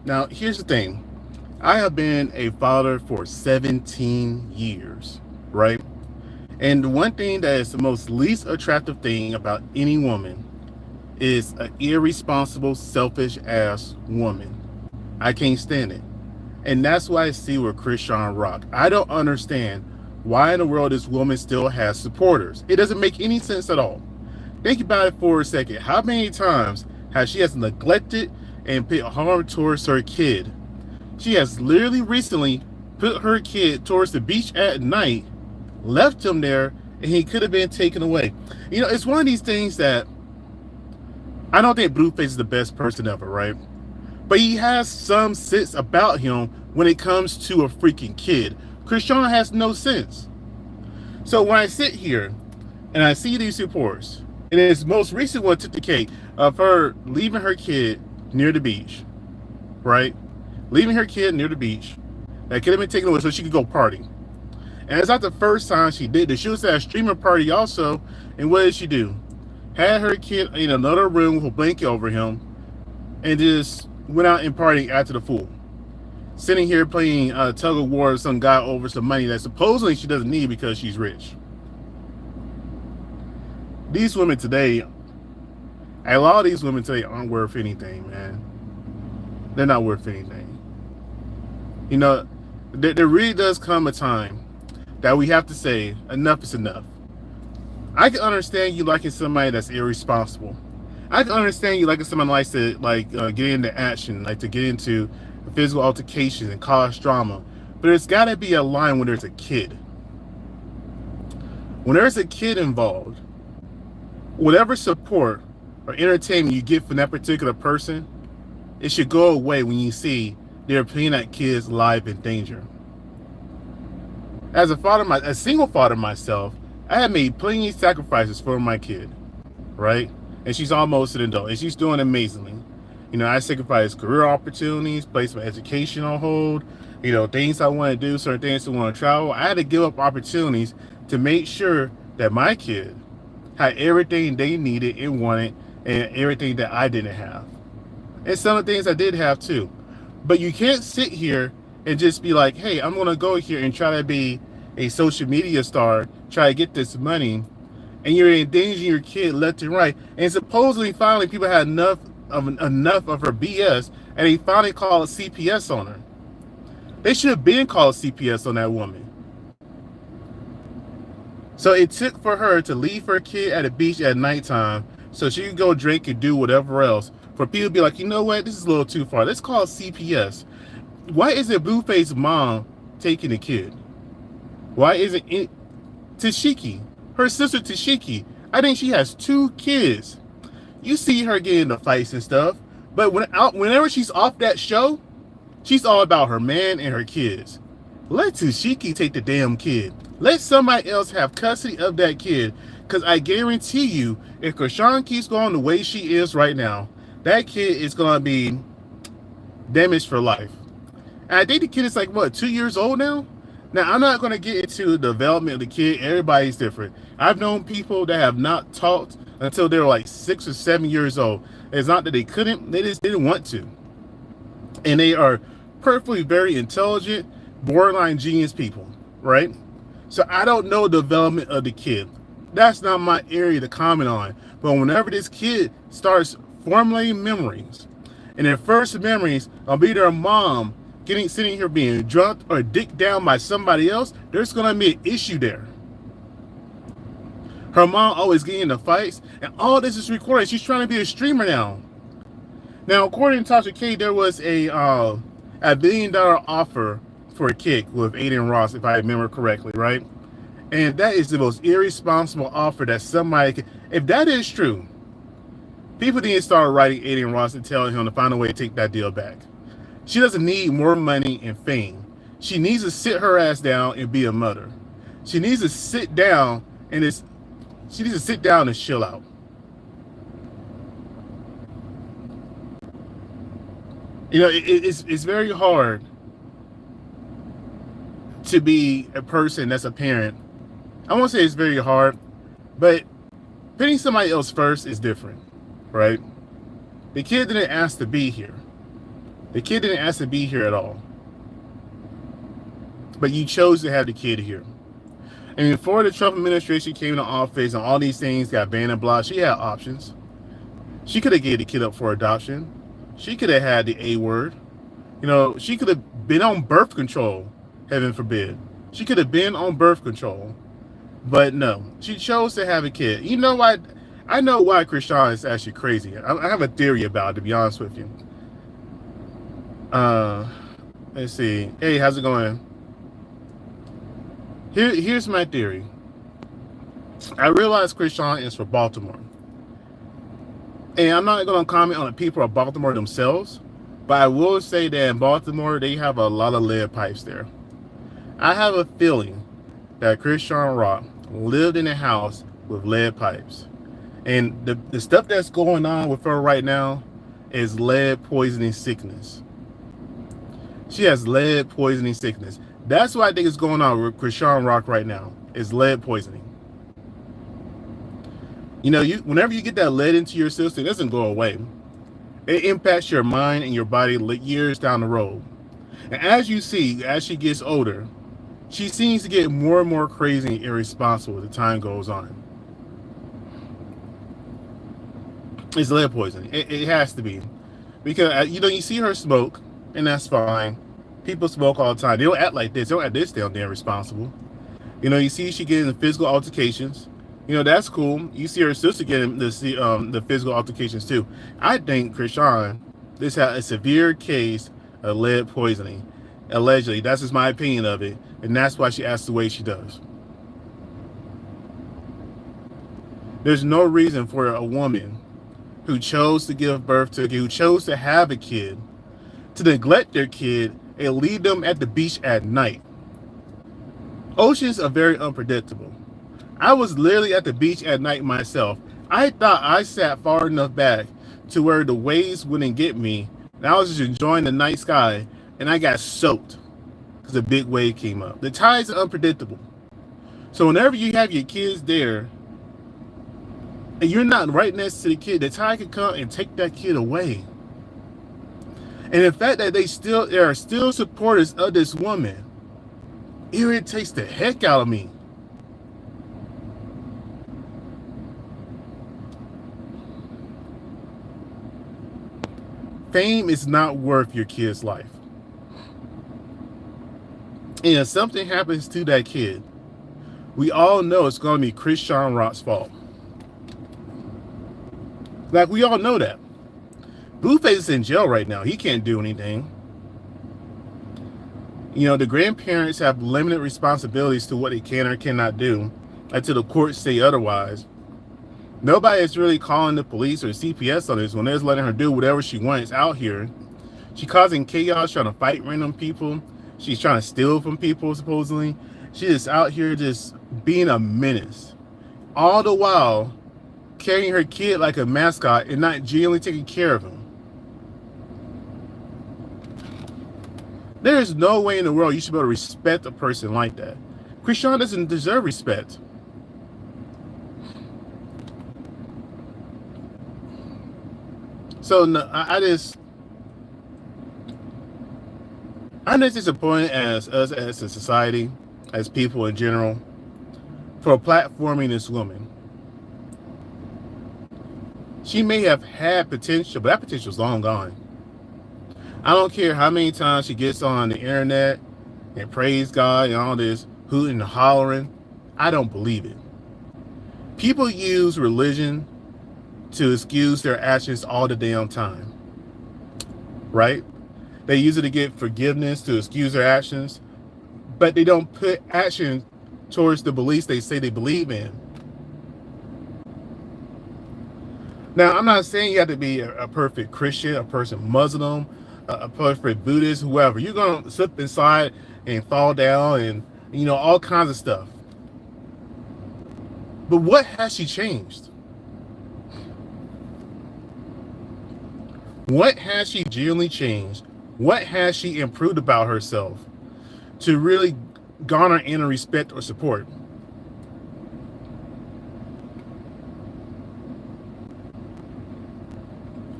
Now, here's the thing. I have been a father for 17 years, right? And the one thing that is the most least attractive thing about any woman is an irresponsible, selfish ass woman. I can't stand it. And that's why I see with Chrisean Rock. I don't understand why in the world this woman still has supporters. It doesn't make any sense at all. Think about it for a second. How many times has she has neglected and put harm towards her kid? She has literally recently put her kid towards the beach at night, left him there, and he could have been taken away. You know, it's one of these things that I don't think Blueface is the best person ever, right? But he has some sense about him when it comes to a freaking kid. Chrisean has no sense. So when I sit here and I see these reports, and his most recent one took the cake of her leaving her kid near the beach, right? Leaving her kid near the beach that could have been taken away so she could go party. And it's not the first time she did this. She was at a streamer party also, and what did she do? Had her kid in another room with a blanket over him, and just went out and partying after the fool. Sitting here playing tug of war with some guy over some money that supposedly she doesn't need because she's rich. These women today, a lot of these women today aren't worth anything, man. They're not worth anything. You know, there really does come a time that we have to say enough is enough. I can understand you liking somebody that's irresponsible. I can understand you liking someone who likes to get into action, like to get into physical altercations and cause drama. But there's got to be a line when there's a kid. When there's a kid involved, whatever support or entertainment you get from that particular person, it should go away when you see they're putting that kid's life in danger. As a single father myself, I have made plenty of sacrifices for my kid, right? And she's almost an adult, and she's doing amazingly. You know, I sacrificed career opportunities, placed my education on hold, you know, things I want to do, certain things I want to travel. I had to give up opportunities to make sure that my kid had everything they needed and wanted and everything that I didn't have. And some of the things I did have too. But you can't sit here and just be like, hey, I'm going to go here and try to be a social media star, try to get this money, and you're endangering your kid left and right. And supposedly, finally, people had enough of her BS, and they finally called CPS on her. They should have been called CPS on that woman. So it took for her to leave her kid at a beach at nighttime so she could go drink and do whatever else. For people to be like, you know what, this is a little too far. Let's call CPS. Why isn't Blueface's mom taking the kid? Why isn't it Tashiki? Her sister Tashiki. I think she has 2 kids. You see her getting into fights and stuff, but whenever she's off that show, she's all about her man and her kids. Let Tashiki take the damn kid. Let somebody else have custody of that kid, because I guarantee you, if Chrisean keeps going the way she is right now, that kid is going to be damaged for life. And I think the kid is like, what, 2 years old now? Now, I'm not going to get into the development of the kid. Everybody's different. I've known people that have not talked until they were like 6 or 7 years old. It's not that they couldn't, they just didn't want to. And they are perfectly very intelligent, borderline genius people, right? So I don't know the development of the kid. That's not my area to comment on. But whenever this kid starts formulating memories, and their first memories will be their mom sitting here being drunk or dicked down by somebody else, there's going to be an issue there. Her mom always getting into fights, and all this is recorded. She's trying to be a streamer now. Now, according to Tasha K, there was a $1 billion offer for a kick with Aiden Ross, if I remember correctly, right? And that is the most irresponsible offer that somebody can. If that is true, people need to start writing Aiden Ross and telling him to find a way to take that deal back. She doesn't need more money and fame. She needs to sit her ass down and be a mother. She needs to sit down and chill out. You know, it's very hard to be a person that's a parent. I won't say it's very hard, but putting somebody else first is different, right? The kid didn't ask to be here. The kid didn't ask to be here at all, but you chose to have the kid here. And before the Trump administration came into office and all these things got banned and blocked, she had options. She could have gave the kid up for adoption. She could have had the A word. You know, she could have been on birth control, heaven forbid. She could have been on birth control. But no, she chose to have a kid. You know why? I know why Chrisean is actually crazy. I have a theory about it, to be honest with you. Let's see. Hey, how's it going? Here's my theory. I realize Chrisean is for Baltimore. And I'm not going to comment on the people of Baltimore themselves, but I will say that in Baltimore, they have a lot of lead pipes there. I have a feeling that Chrisean Rock lived in a house with lead pipes. And the stuff that's going on with her right now is lead poisoning sickness. She has lead poisoning sickness. That's what I think is going on with Chrisean Rock right now, is lead poisoning. You know, whenever you get that lead into your system, it doesn't go away. It impacts your mind and your body years down the road. And as you see, as she gets older, she seems to get more and more crazy and irresponsible as the time goes on. It's lead poisoning. It has to be. Because, you know, you see her smoke, and that's fine. People smoke all the time. They don't act like this. They don't act this damn irresponsible. You know, you see she getting the physical altercations. You know, that's cool. You see her sister getting the physical altercations too. I think Chrisean, this had a severe case of lead poisoning. Allegedly. That's just my opinion of it. And that's why she acts the way she does. There's no reason for a woman who chose to give birth to a kid, who chose to have a kid, to neglect their kid and leave them at the beach at night. Oceans are very unpredictable. I was literally at the beach at night myself. I thought I sat far enough back to where the waves wouldn't get me, and I was just enjoying the night sky, and I got soaked because a big wave came up. The tides are unpredictable. So whenever you have your kids there, and you're not right next to the kid, the tide could come and take that kid away. And the fact that there are still supporters of this woman irritates the heck out of me. Fame is not worth your kid's life. And if something happens to that kid, we all know it's going to be Chrisean Rock's fault. Like, we all know that. Blueface is in jail right now. He can't do anything. You know, the grandparents have limited responsibilities to what they can or cannot do until the courts say otherwise. Nobody is really calling the police or CPS on this when they're letting her do whatever she wants out here. She's causing chaos, trying to fight random people. She's trying to steal from people, supposedly. She's just out here just being a menace. All the while, carrying her kid like a mascot and not genuinely taking care of him. There is no way in the world you should be able to respect a person like that. Chrisean doesn't deserve respect. So no, I'm just disappointed as us as a society, as people in general, for platforming this woman. She may have had potential, but that potential is long gone. I don't care how many times she gets on the internet and praise God and all this hooting and hollering. I don't believe it. People use religion to excuse their actions all the damn time, right? They use it to get forgiveness, to excuse their actions, but they don't put action towards the beliefs they say they believe in. Now, I'm not saying you have to be a perfect Christian, a perfect Muslim, a perfect Buddhist, whoever. You're going to slip inside and fall down and, you know, all kinds of stuff. But what has she changed? What has she genuinely changed? What has she improved about herself to really garner any respect or support?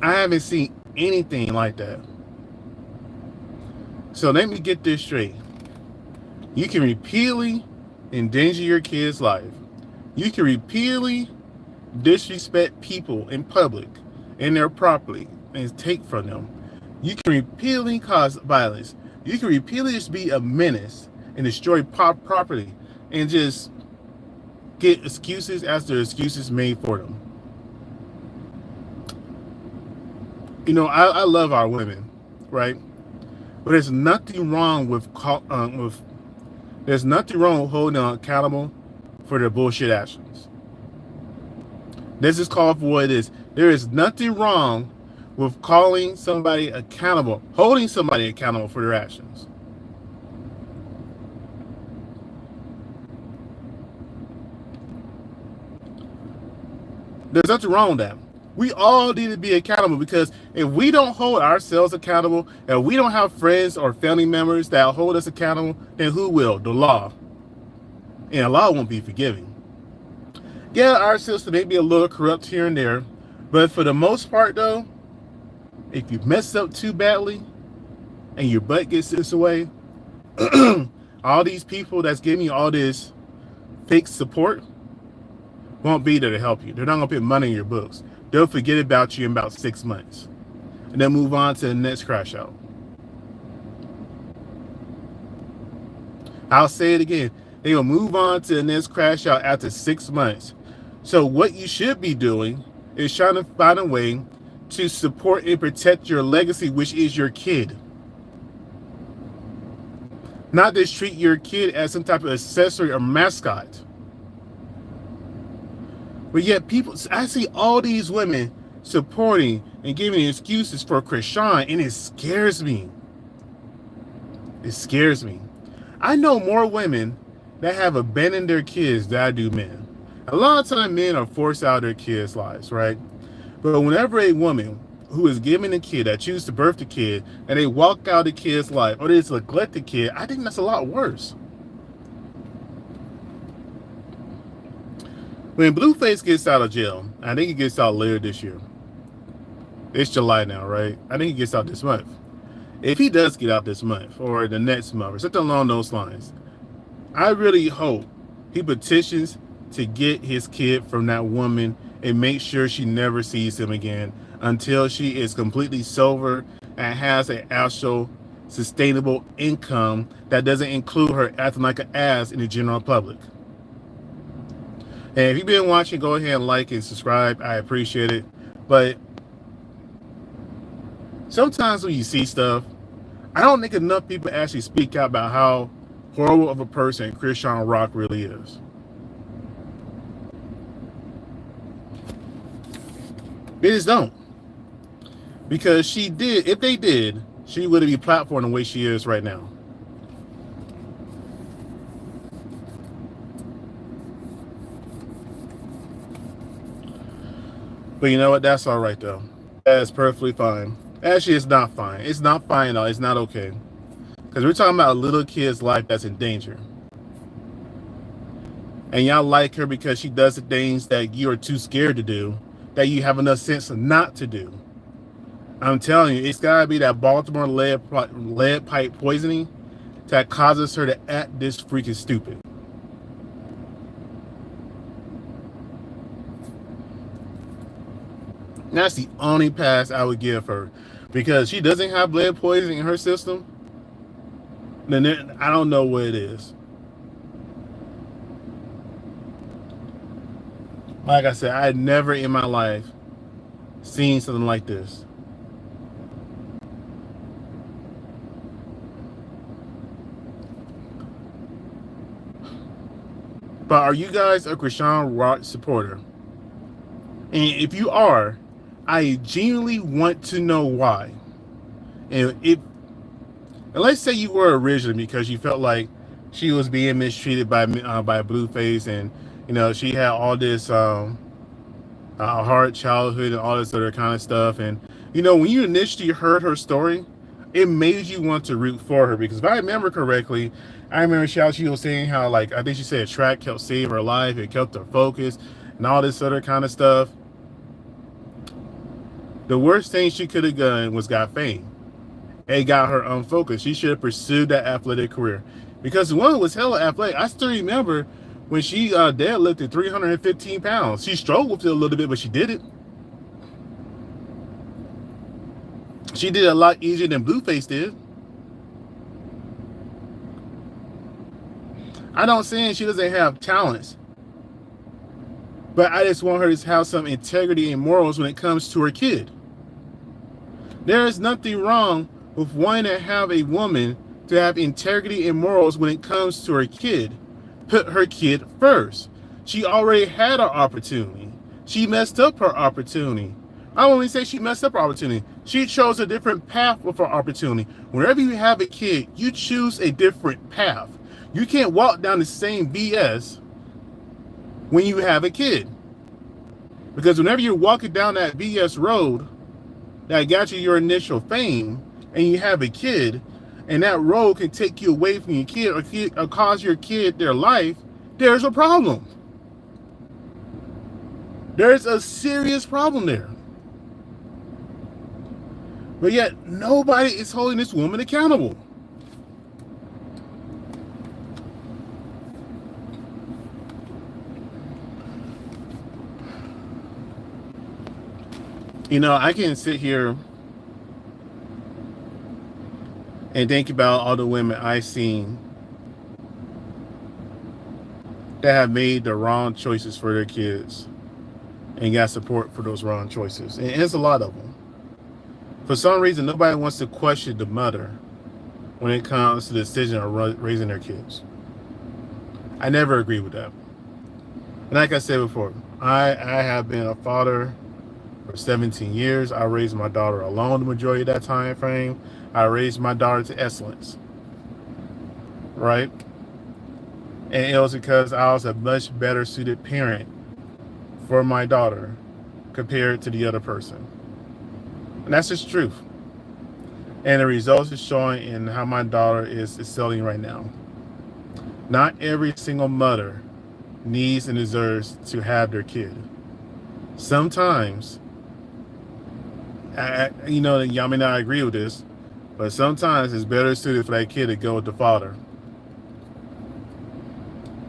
I haven't seen anything like that. So let me get this straight. You can repeatedly endanger your kid's life. You can repeatedly disrespect people in public and their property and take from them. You can repeatedly cause violence. You can repeatedly just be a menace and destroy property and just get excuses after excuses made for them. You know, I love our women, right? But there's nothing wrong with there's nothing wrong with holding them accountable for their bullshit actions. This is called for what it is. There is nothing wrong with calling somebody accountable, holding somebody accountable for their actions. There's nothing wrong with that. We all need to be accountable, because if we don't hold ourselves accountable, and we don't have friends or family members that hold us accountable, then who will? The law. And the law won't be forgiving. Yeah, our system may be a little corrupt here and there, but for the most part though, if you mess up too badly and your butt gets this away, all these people that's giving you all this fake support won't be there to help you. They're not going to put money in your books. They'll forget about you in about 6 months and then move on to the next crash out. I'll say it again. They will move on to the next crash out after 6 months. So what you should be doing is trying to find a way to support and protect your legacy, which is your kid. Not just treat your kid as some type of accessory or mascot. But yet people, I see all these women supporting and giving excuses for Chrisean, and it scares me. It scares me. I know more women that have abandoned their kids than I do men. A lot of times men are forced out of their kids' lives, right? But whenever a woman who is given a kid, that chooses to birth the kid, and they walk out the kid's life, or they just neglect the kid, I think that's a lot worse. When Blueface gets out of jail, I think he gets out later this year. It's July now, right? I think he gets out this month. If he does get out this month or the next month or something along those lines, I really hope he petitions to get his kid from that woman and make sure she never sees him again until she is completely sober and has an actual sustainable income that doesn't include her acting like an ass in the general public. And if you've been watching, go ahead and like and subscribe. I appreciate it. But sometimes when you see stuff, I don't think enough people actually speak out about how horrible of a person Chrisean Rock really is. They just don't. Because she did, if they did, she wouldn't be platformed the way she is right now. But you know what? That's all right, though. That is perfectly fine. Actually, it's not fine. It's not fine at all. It's not okay. Because we're talking about a little kid's life that's in danger. And y'all like her because she does the things that you are too scared to do, that you have enough sense not to do. I'm telling you, it's got to be that Baltimore lead pipe poisoning that causes her to act this freaking stupid. That's the only pass I would give her, because she doesn't have lead poisoning in her system. Then I don't know what it is. Like I said, I had never in my life seen something like this. But are you guys a Chrisean Rock supporter? And if you are, I genuinely want to know why. And let's say you were originally because you felt like she was being mistreated by Blueface, and you know she had all this hard childhood and all this other kind of stuff. And you know, when you initially heard her story, it made you want to root for her, because if I remember correctly, I remember she was saying how, like, I think she said a track helped save her life, it kept her focused, and all this other kind of stuff. The worst thing she could have done was got fame. It got her unfocused. She should have pursued that athletic career because the woman was hella athletic. I still remember when she deadlifted 315 pounds. She struggled with it a little bit, but she did it. She did it a lot easier than Blueface did. I don't say she doesn't have talents, but I just want her to have some integrity and morals when it comes to her kid. There is nothing wrong with wanting to have a woman to have integrity and morals when it comes to her kid. Put her kid first. She already had her opportunity. She messed up her opportunity. I won't even say she messed up her opportunity. She chose a different path with her opportunity. Whenever you have a kid, you choose a different path. You can't walk down the same BS when you have a kid. Because whenever you're walking down that BS road that got you your initial fame and you have a kid, and that road can take you away from your kid or cause your kid their life, there's a problem. There's a serious problem there. But yet, nobody is holding this woman accountable. You know, I can sit here and think about all the women I've seen that have made the wrong choices for their kids and got support for those wrong choices. And it's a lot of them. For some reason, nobody wants to question the mother when it comes to the decision of raising their kids. I never agree with that. And like I said before, I have been a father for 17 years. I raised my daughter alone the majority of that time frame. I raised my daughter to excellence. Right? And it was because I was a much better suited parent for my daughter compared to the other person. And that's just truth. And the results is showing in how my daughter is excelling right now. Not every single mother needs and deserves to have their kid. Sometimes, y'all may not agree with this, but sometimes it's better suited for that kid to go with the father.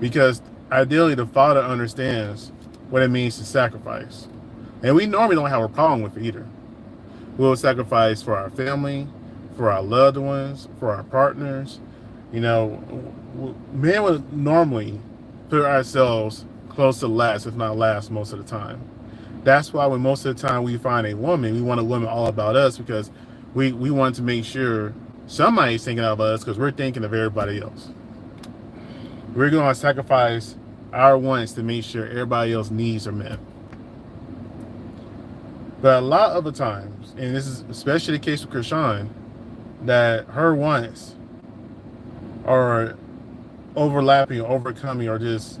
Because ideally the father understands what it means to sacrifice. And we normally don't have a problem with it either. We'll sacrifice for our family, for our loved ones, for our partners. You know, men would normally put ourselves close to last, if not last, most of the time. That's why when most of the time we find a woman, we want a woman all about us because we want to make sure somebody's thinking of us because we're thinking of everybody else. We're going to sacrifice our wants to make sure everybody else's needs are met. But a lot of the times, and this is especially the case with Chrisean, that her wants are overlapping, overcoming, or just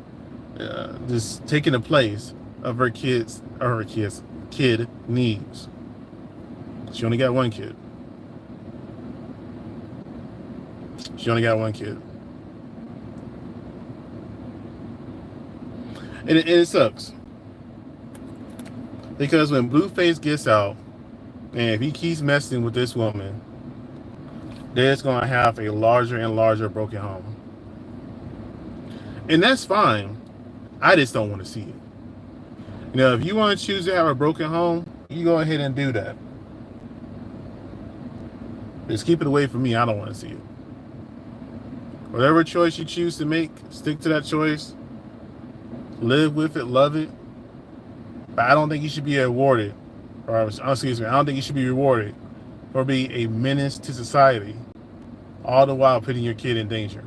taking the place of her kid needs. She only got one kid. And it sucks. Because when Blueface gets out, and if he keeps messing with this woman, they're just going to have a larger and larger broken home. And that's fine. I just don't want to see it. You know, if you want to choose to have a broken home, you go ahead and do that. Just keep it away from me. I don't want to see it. Whatever choice you choose to make, stick to that choice. Live with it, love it. But I don't think you should be rewarded, or excuse me, I don't think you should be rewarded for being a menace to society, all the while putting your kid in danger.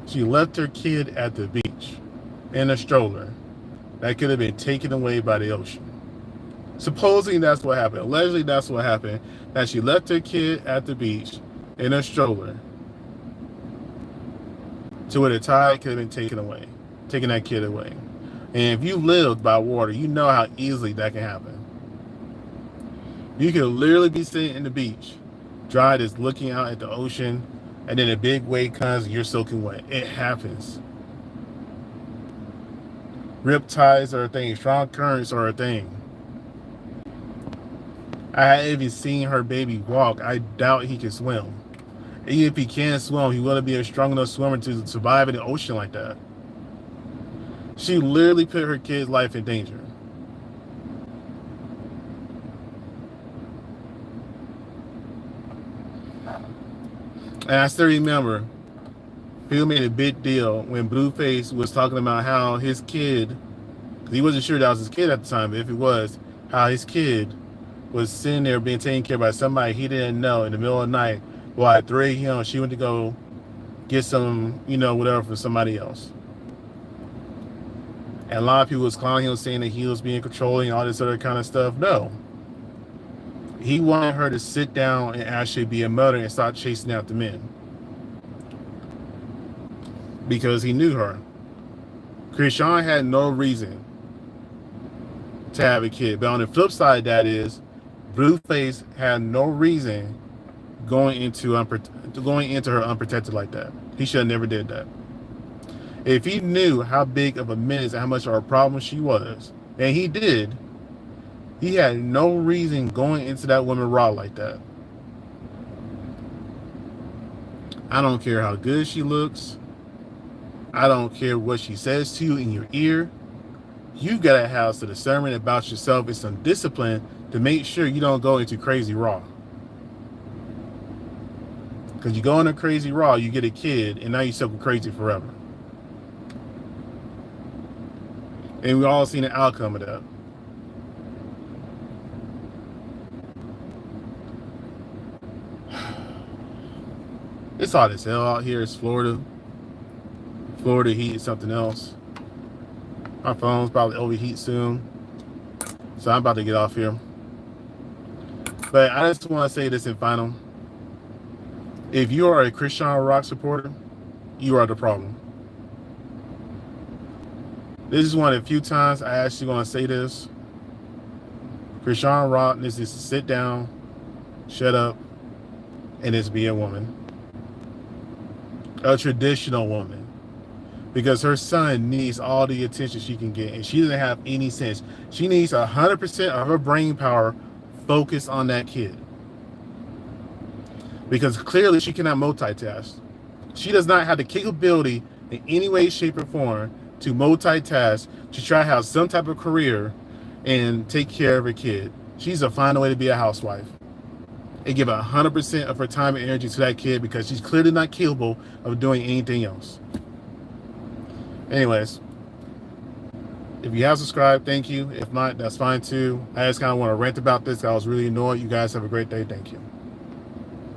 She left her kid at the beach in a stroller that could have been taken away by the ocean. Supposing that's what happened. Allegedly that's what happened. That she left her kid at the beach in a stroller to where the tide could have been taking that kid away. And if you lived by water, you know how easily that can happen. You could literally be sitting in the beach, dry, just looking out at the ocean, and then a big wave comes and you're soaking wet. It happens. Rip tides are a thing. Strong currents are a thing. I had even seen her baby walk. I doubt he can swim. Even if he can swim, he wouldn't be a strong enough swimmer to survive in the ocean like that. She literally put her kid's life in danger. And I still remember people made a big deal when Blueface was talking about how his kid, because he wasn't sure that was his kid at the time, but if it was, how his kid was sitting there being taken care of by somebody he didn't know in the middle of the night. Well, at 3 a.m., she went to go get some, whatever for somebody else. And a lot of people was clowning him, saying that he was being controlling, all this other kind of stuff. No. He wanted her to sit down and actually be a mother and stop chasing after men. Because he knew her. Chrisean had no reason to have a kid. But on the flip side of that is, Blueface had no reason going into her unprotected like that. He should have never did that. If he knew how big of a menace and how much of a problem she was, and he did, he had no reason going into that woman raw like that. I don't care how good she looks. I don't care what she says to you in your ear. You gotta have some discernment about yourself and some discipline to make sure you don't go into crazy raw. Because you go into crazy raw, you get a kid, and now you're stuck with crazy forever. And we all seen the outcome of that. It's hot as hell out here. It's Florida. Florida heat is something else. My phone's probably overheat soon. So I'm about to get off here. But I just want to say this in final. If you are a Chrisean Rock supporter, you are the problem. This is one of the few times I actually want to say this. Chrisean Rock needs to sit down, shut up, and just be a woman. A traditional woman. Because her son needs all the attention she can get, and she doesn't have any sense. She needs 100% of her brain power focused on that kid. Because clearly she cannot multitask. She does not have the capability in any way, shape, or form to multitask, to try to have some type of career and take care of her kid. She's to find a way to be a housewife and give 100% of her time and energy to that kid, because she's clearly not capable of doing anything else. Anyways, if you have subscribed, thank you. If not, that's fine too. I just kind of want to rant about this. I was really annoyed. You guys have a great day. Thank you.